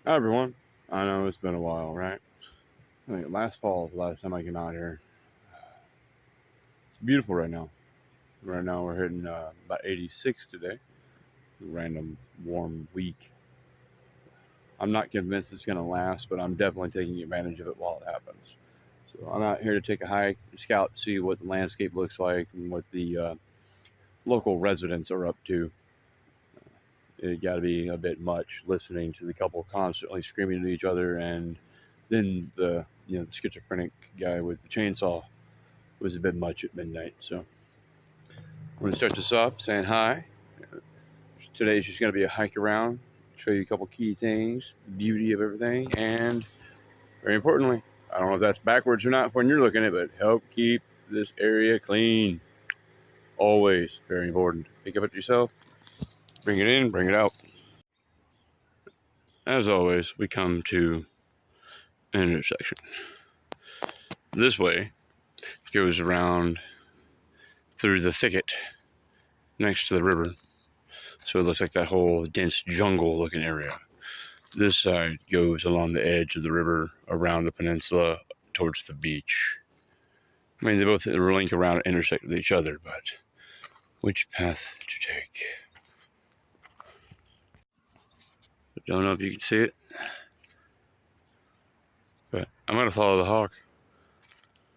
Hi everyone. I know it's been a while, right? I think last fall was the last time I came out here. It's beautiful right now. Right now we're hitting about 86 today. Random warm week. I'm not convinced it's going to last, but I'm definitely taking advantage of it while it happens. So I'm out here to take a hike, scout, see what the landscape looks like, and what the local residents are up to. It got to be a bit much listening to the couple constantly screaming at each other, and then the schizophrenic guy with the chainsaw was a bit much at midnight. So I'm going to start this off saying hi. Today's just going to be a hike around, show you a couple key things, the beauty of everything, and very importantly, I don't know if that's backwards or not when you're looking at it, but help keep this area clean. Always very important. Think of it yourself, bring it in, bring it out. As always, we come to an intersection. This way goes around through the thicket next to the river. So it looks like that whole dense jungle looking area. This side goes along the edge of the river around the peninsula towards the beach. I mean, they both link around and intersect with each other, but which path to take? I don't know if you can see it, but I'm going to follow the hawk,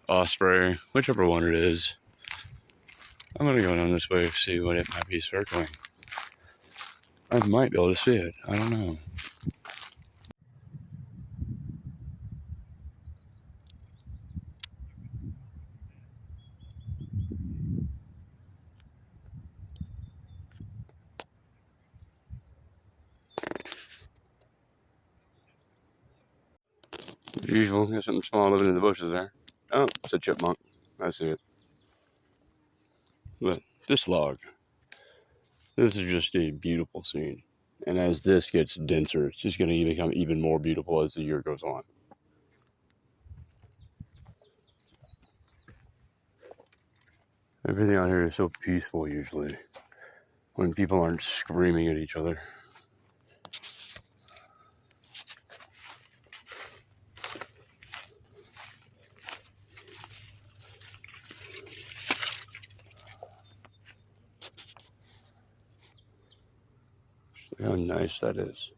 osprey, whichever one it is. I'm going to go down this way and see what it might be circling. I might be able to see it. I don't know. As usual, got something small living in the bushes there. Oh, it's a chipmunk. I see it. But this log, this is just a beautiful scene. And as this gets denser, it's just going to become even more beautiful as the year goes on. Everything out here is so peaceful usually when people aren't screaming at each other. How nice that is.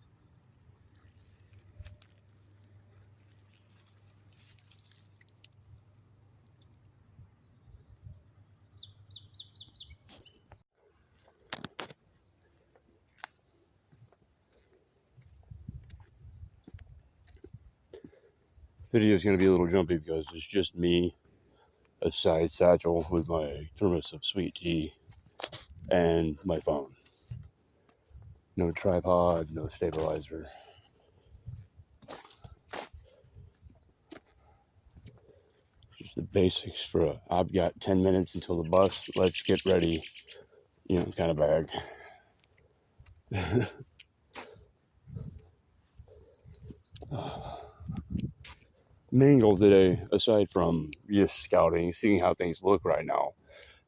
Video is going to be a little jumpy because it's just me, a side satchel with my thermos of sweet tea, and my phone. No tripod, no stabilizer. Just the basics for I've got 10 minutes until the bus. Let's get ready, kind of bag. Main goal today, aside from just scouting, seeing how things look right now,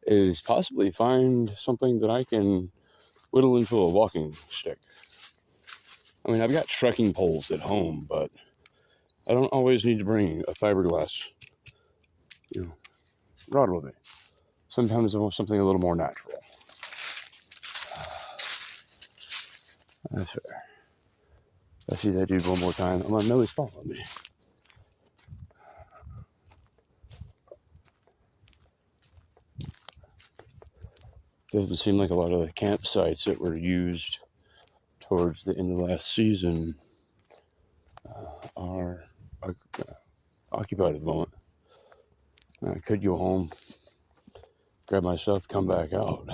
is possibly find something that I can whittle into a walking stick. I mean, I've got trekking poles at home, but I don't always need to bring a fiberglass, rod with me. Sometimes I want something a little more natural. That's fair. I see that dude one more time. I'm gonna know he's following me. Doesn't seem like a lot of the campsites that were used towards the end of last season are occupied at the moment. I could go home, grab my stuff, come back out.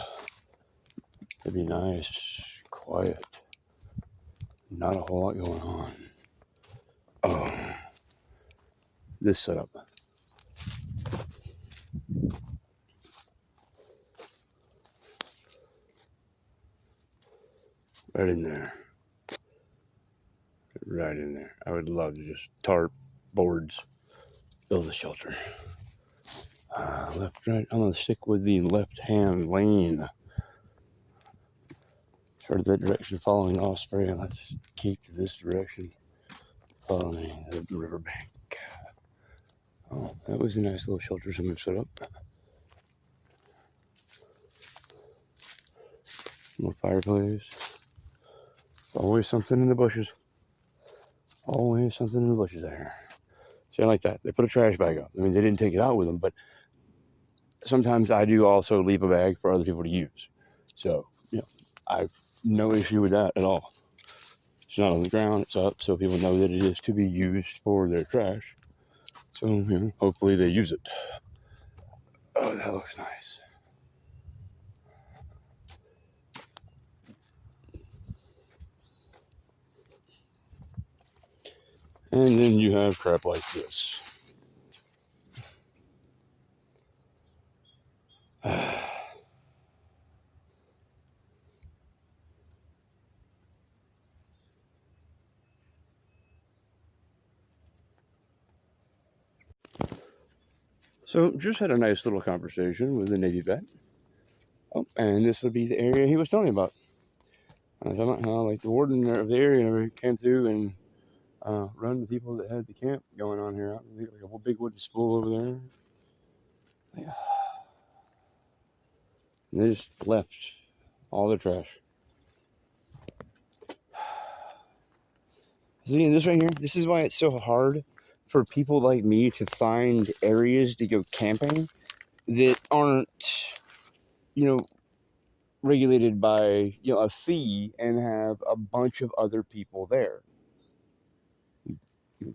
It'd be nice, quiet, not a whole lot going on. Oh, this setup. Right in there. Right in there. I would love to just tarp, boards, build a shelter. Left, right. I'm going to stick with the left-hand lane. Started that direction following Osprey. Let's keep to this direction. following the riverbank. Oh, that was a nice little shelter someone set up. More fireplace. Always something in the bushes. Always something in the bushes there. See, I like that. They put a trash bag up. I mean, they didn't take it out with them, but sometimes I do also leave a bag for other people to use. So, I've no issue with that at all. It's not on the ground, it's up, so people know that it is to be used for their trash. So, hopefully they use it. Oh, that looks nice. And then you have crap like this. So, just had a nice little conversation with a Navy vet. Oh, and this would be the area he was telling me about. I was talking about how, like, the warden of the area came through and run the people that had the camp going on here. Like a whole big wooden spool over there. Yeah. And they just left all their trash. See, this right here, this is why it's so hard for people like me to find areas to go camping that aren't, regulated by, a fee and have a bunch of other people there.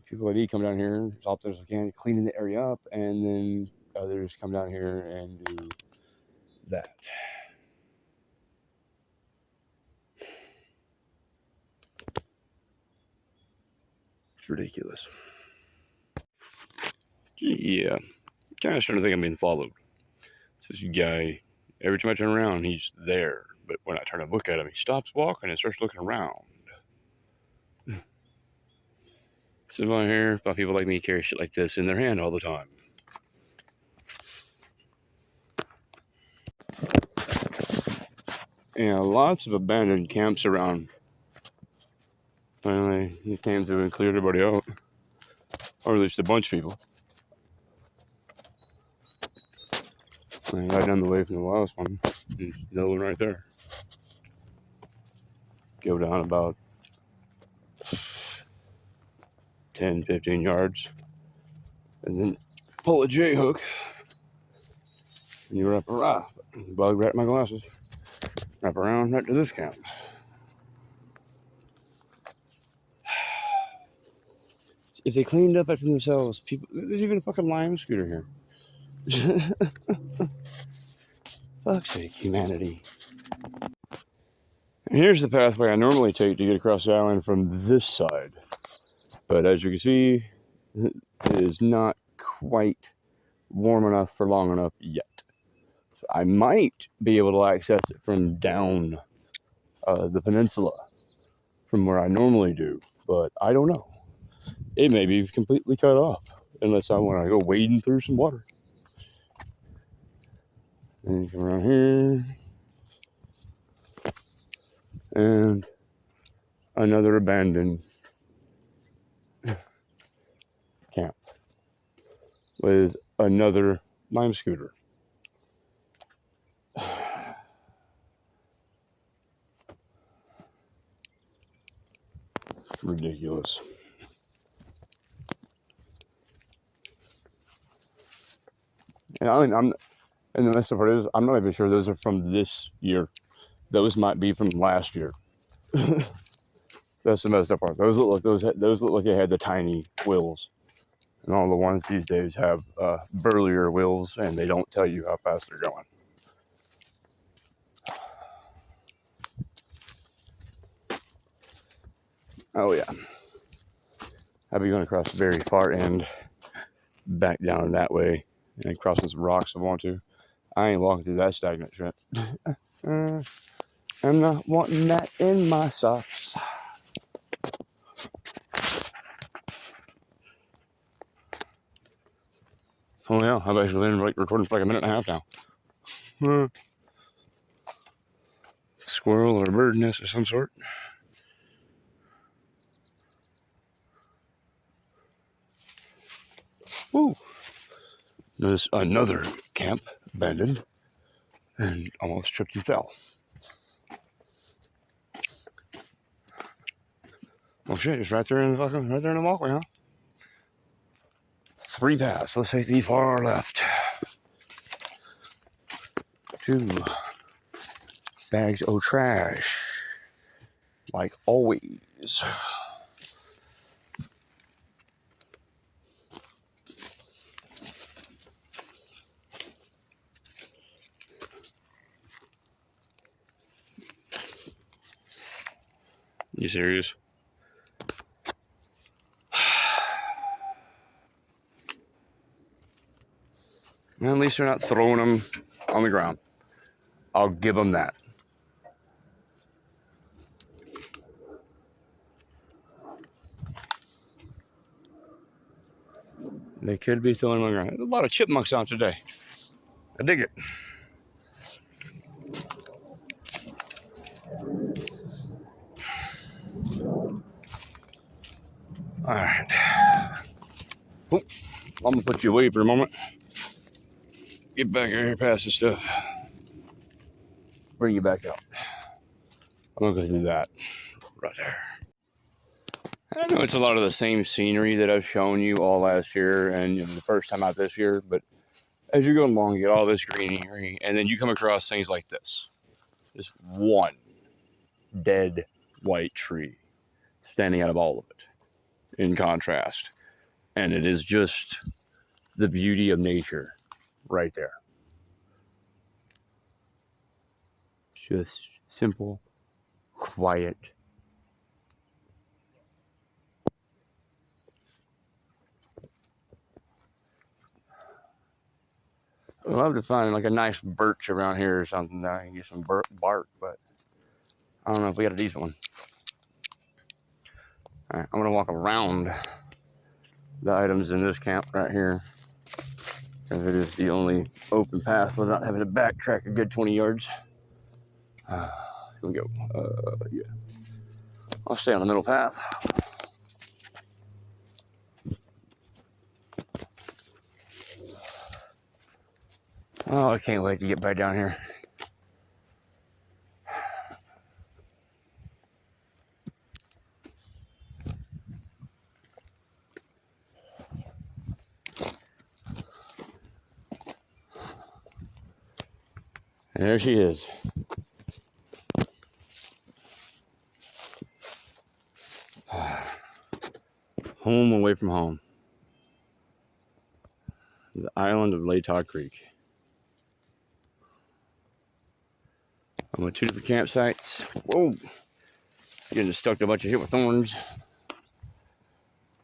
People like me come down here as often as I can, cleaning the area up, and then others come down here and do that. It's ridiculous. Yeah, kind of starting to think I'm being followed. This guy, every time I turn around, he's there. But when I turn and look at him, he stops walking and starts looking around. So I hear about people like me carry shit like this in their hand all the time. Yeah, lots of abandoned camps around. Finally, he came through and cleared everybody out. Or at least a bunch of people. And right down the way from the last one. There's another one right there. Go down about 10, 15 yards. And then pull a J hook. And you wrap around. Bug right my glasses. Wrap around right to this camp. If they cleaned up after themselves, people. There's even a fucking Lime scooter here. Fuck's sake, humanity. And here's the pathway I normally take to get across the island from this side. But as you can see, it is not quite warm enough for long enough yet. So I might be able to access it from down the peninsula from where I normally do, but I don't know. It may be completely cut off unless I want to go wading through some water. And you come around here, and another abandoned camp with another Lime scooter. Ridiculous. And and the messed up part is, I'm not even sure those are from this year. Those might be from last year. That's the messed up part. Those look like they had the tiny wheels, and all the ones these days have burlier wheels, and they don't tell you how fast they're going. Oh yeah, I'll be going across the very far end, back down that way, and crossing some rocks if I want to. I ain't walking through that stagnant shit. I'm not wanting that in my socks. Oh yeah, I've actually been recording for like a minute and a half now. Squirrel or a bird nest of some sort. There's another camp abandoned and almost tripped and fell. Oh shit, it's right there in the walkway, huh? 3 paths. Let's take the far left. 2 bags of trash. Like always. You serious? At least they're not throwing them on the ground. I'll give them that. They could be throwing them on the ground. There's a lot of chipmunks out today. I dig it. All right. Oop. I'm going to put you away for a moment. Get back here past this stuff. Bring you back out. I'm going to do that right there. I know it's a lot of the same scenery that I've shown you all last year and the first time out this year, but as you go along, you get all this greenery, and then you come across things like this. Just one dead white tree standing out of all of it in contrast. And it is just the beauty of nature right there. Just simple, quiet. I'd love to find like a nice birch around here or something that I can get some bark, but I don't know if we got a decent one. All right, I'm gonna walk around the items in this camp right here, because it is the only open path without having to backtrack a good 20 yards. Here we go. Yeah. I'll stay on the middle path. Oh, I can't wait to get back down here. And there she is. Home away from home. The island of Latah Creek. I'm at 2 different campsites. Whoa! Getting stuck to a bunch of shit with thorns.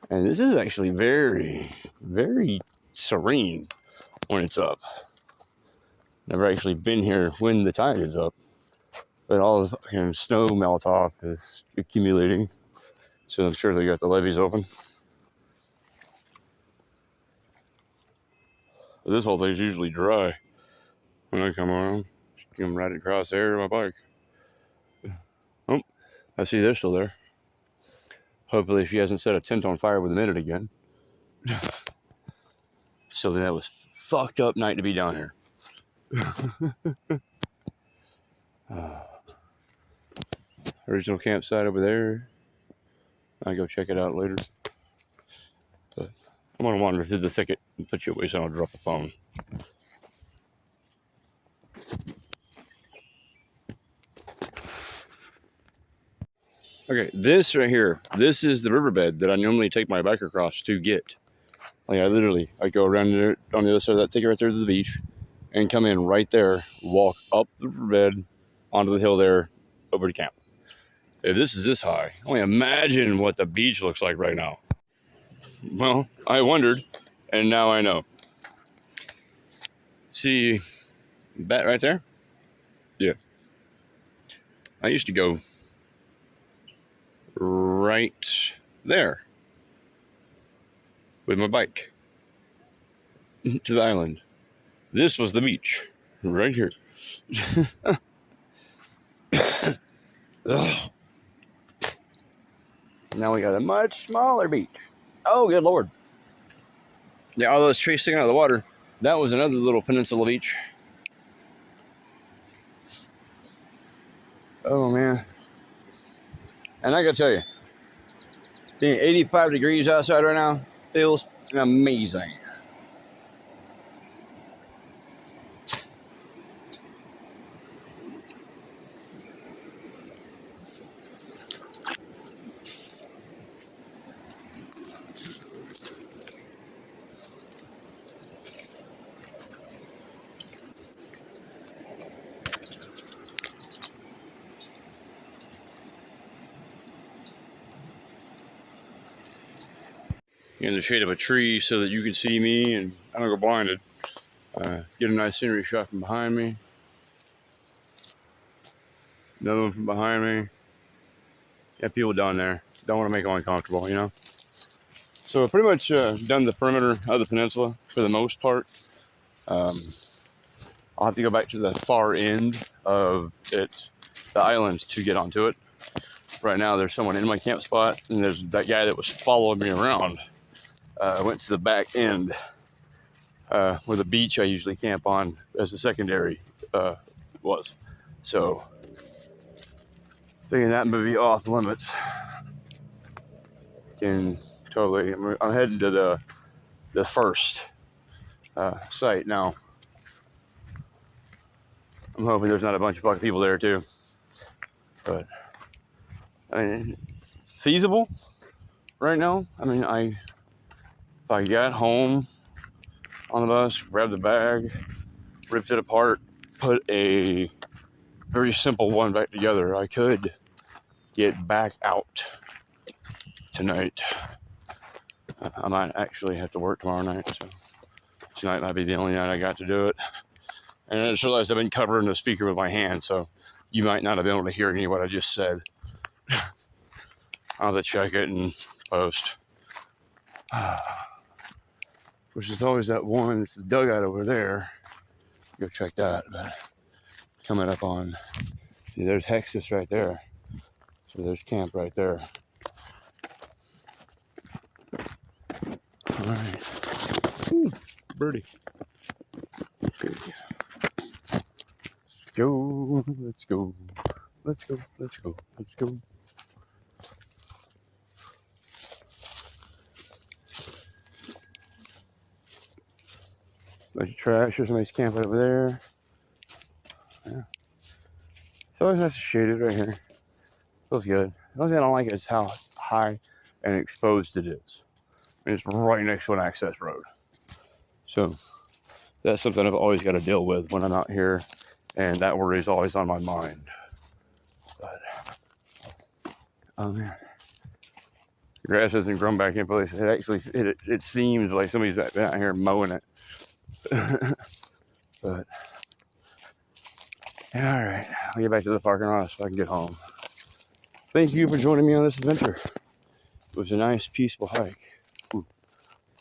And this is actually very, very serene when it's up. Never actually been here when the tide is up. But all the fucking snow melt off is accumulating. So I'm sure they got the levees open. But this whole thing's usually dry when I come around. Just come right across there to my bike. Oh, I see they're still there. Hopefully she hasn't set a tent on fire with a minute again. So that was fucked up night to be down here. Original campsite over there. I'll go check it out later. But I'm gonna wander through the thicket and put you away so I'll drop the phone. Okay, this right here, this is the riverbed that I normally take my bike across to get. Like I go around there on the other side of that thicket right there to the beach and come in right there, walk up the riverbed onto the hill there over to camp. If this is this high, only imagine what the beach looks like right now. Well, I wondered, and now I know. See that right there? Yeah. I used to go right there with my bike to the island. This was the beach right here. Now we got a much smaller beach. Oh, good Lord. Yeah, all those trees sticking out of the water that was another little peninsula beach. Oh man. And I gotta tell you, being 85 degrees outside right now feels amazing. In the shade of a tree so that you can see me and I don't go blinded. Get a nice scenery shot from behind me. Another one from behind me. Yeah, people down there. Don't want to make them uncomfortable, you know? So I've pretty much done the perimeter of the peninsula for the most part. I'll have to go back to the far end of it, the island, to get onto it. Right now there's someone in my camp spot, and there's that guy that was following me around. Went to the back end where the beach I usually camp on as the secondary was. So thinking that may be off limits. Can totally. I'm heading to the first site now. I'm hoping there's not a bunch of fucking people there too. But I mean, feasible right now. I mean, if I got home on the bus, grabbed the bag, ripped it apart, put a very simple one back together, I could get back out tonight. I might actually have to work tomorrow night, so tonight might be the only night I got to do it. And I just realized I've been covering the speaker with my hand, so you might not have been able to hear any of what I just said. I'll have to check it and post. Which is always that one, it's the dugout over there. Go check that. But coming up on, see, there's Hexus right there. So there's camp right there. All right. Ooh, birdie. Okay. Let's go. Let's go. Let's go. Let's go. Let's go. Bunch of trash. There's somebody's camp right over there. Yeah. It's always nice to shade it right here. Feels good. The only thing I don't like is how high and exposed it is. And it's right next to an access road. So that's something I've always got to deal with when I'm out here, and that worry is always on my mind. But oh man, the grass hasn't grown back in place. It actually it seems like somebody's been out here mowing it. But yeah, all right, I'll get back to the parking lot so I can get home. Thank you for joining me on this adventure. It was a nice, peaceful hike. Ooh.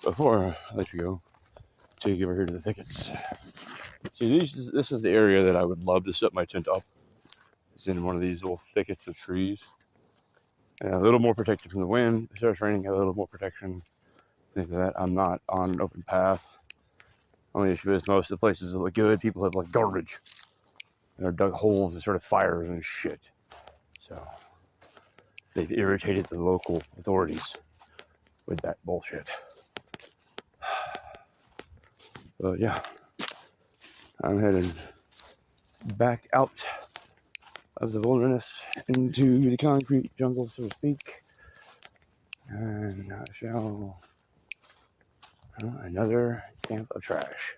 Before I let you go, take over here to the thickets. See, this is the area that I would love to set my tent up. It's in one of these little thickets of trees. And a little more protected from the wind. If it starts raining, a little more protection. Think of that. I'm not on an open path. Only issue is most of the places that look good, people have like garbage. They're dug holes and sort of fires and shit. So they've irritated the local authorities with that bullshit. But yeah, I'm heading back out of the wilderness into the concrete jungle, so to speak. And I shall another camp of trash.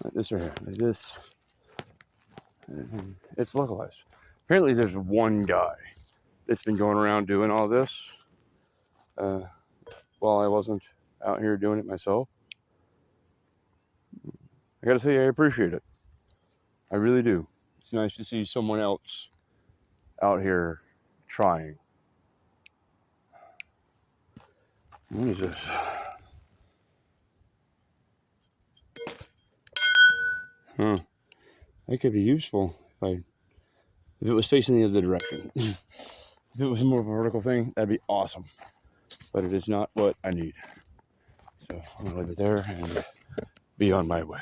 Like this right here, like this. And it's localized. Apparently there's one guy that's been going around doing all this while I wasn't out here doing it myself. I gotta say I appreciate it. I really do. It's nice to see someone else out here trying. What is this? Huh. That could be useful if it was facing the other direction. If it was more of a vertical thing, that'd be awesome. But it is not what I need. So I'm gonna leave it there and be on my way.